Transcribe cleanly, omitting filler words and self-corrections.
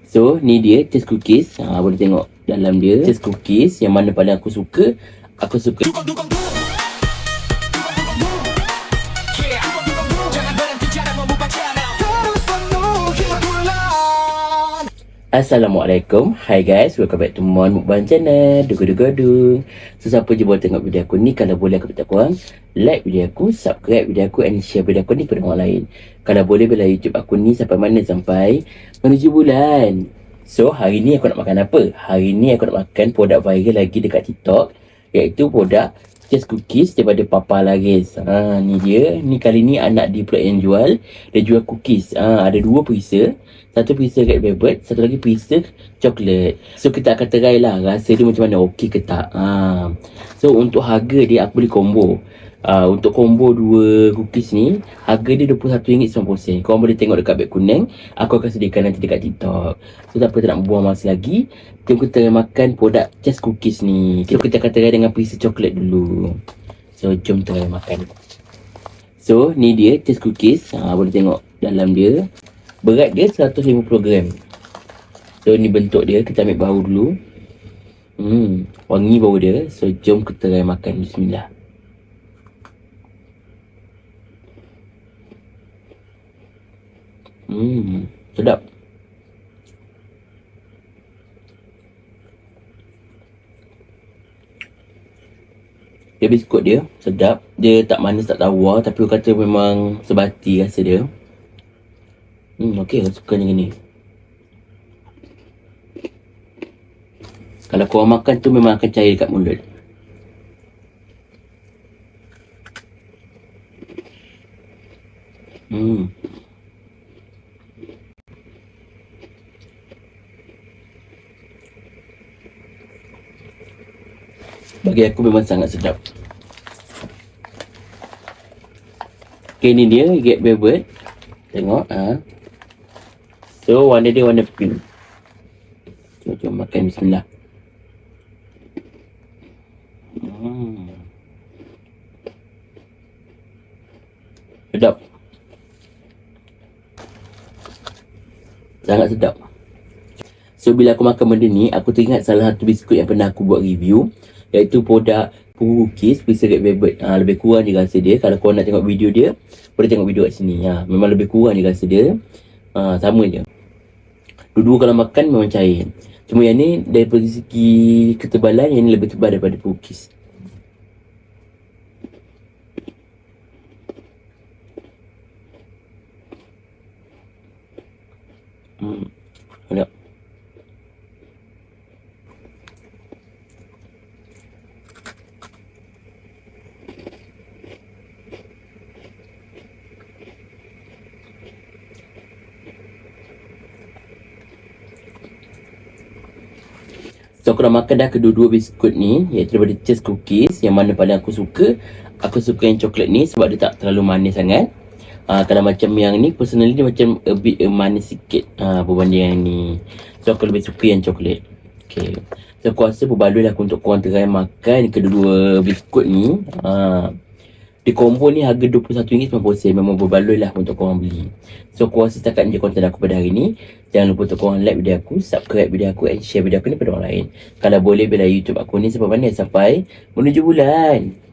So ni dia cheese cookies. Boleh tengok dalam dia cheese cookies yang mana paling aku suka. Aku suka Assalamualaikum. Hi guys, welcome back to Mon Mukbang channel. Dugu-dugu-dung. So siapa je boleh tengok video aku ni, kalau boleh aku minta korang like video aku, subscribe video aku and share video aku ni kepada orang lain. Kalau boleh bela YouTube aku ni sampai mana? Sampai menuju bulan. So hari ni aku nak makan apa? Hari ni aku nak makan produk viral lagi dekat TikTok, iaitu produk cheese cookies daripada Papa Laris. Ni dia. Ni kali ni anak dia pula yang jual. Dia jual cookies. Ada dua perisa. Satu perisa red velvet, satu lagi perisa coklat. So kita akan try lah rasa dia macam mana, okey ke tak. So untuk harga dia aku beli combo. Untuk combo dua cookies ni harga dia RM21.90. Korang boleh tengok dekat beg kuning. Aku akan sediakan nanti dekat TikTok. So tak apa, tak nak buang masa lagi. Jom kita makan produk cheese cookies ni. So kita akan try dengan perisa coklat dulu. So jom try makan. So ni dia cheese cookies. Boleh tengok dalam dia. Berat dia 150 gram. So ni bentuk dia. Kita ambil bau dulu. Wangi bau dia. So jom kita try makan. Bismillah. Sedap. Dia biskut dia sedap. Dia tak manis tak tawar, tapi orang kata memang sebati rasa dia. Okey, aku suka macam ni. Kalau korang makan tu memang akan cair dekat mulut. Bagi aku memang sangat sedap. Okay, ni dia red velvet. Tengok. So warna dia warna pink. Jom makan. Bismillah. Sedap. Sangat sedap. So bila aku makan benda ni, aku teringat salah satu biskut yang pernah aku buat review, iaitu produk cookies perisa red velvet. Lebih kurang je rasa dia. Kalau korang nak tengok video dia, boleh tengok video kat sini. Memang lebih kurang je rasa dia. Sama je. Dua-dua kalau makan memang cair. Cuma yang ni dari segi ketebalan, yang ni lebih tebal daripada cookies. Sedap. So aku dah makan dah kedua-dua biskut ni, iaitu daripada cheese cookies. Yang mana paling aku suka yang coklat ni sebab dia tak terlalu manis sangat. Kalau macam yang ni, personally dia macam a bit manis sikit berbanding yang ni. So aku lebih suka yang coklat. Okay. So aku rasa berbaloi lah untuk korang try makan kedua-dua biskut ni. Di combo ni harga RM21.90. Memang berbaloi lah untuk korang beli. So aku rasa setakat ni je konten aku pada hari ni. Jangan lupa untuk korang like video aku, subscribe video aku and share video aku ni pada orang lain. Kalau boleh bela YouTube aku ni sampai mana? Sampai menuju bulan.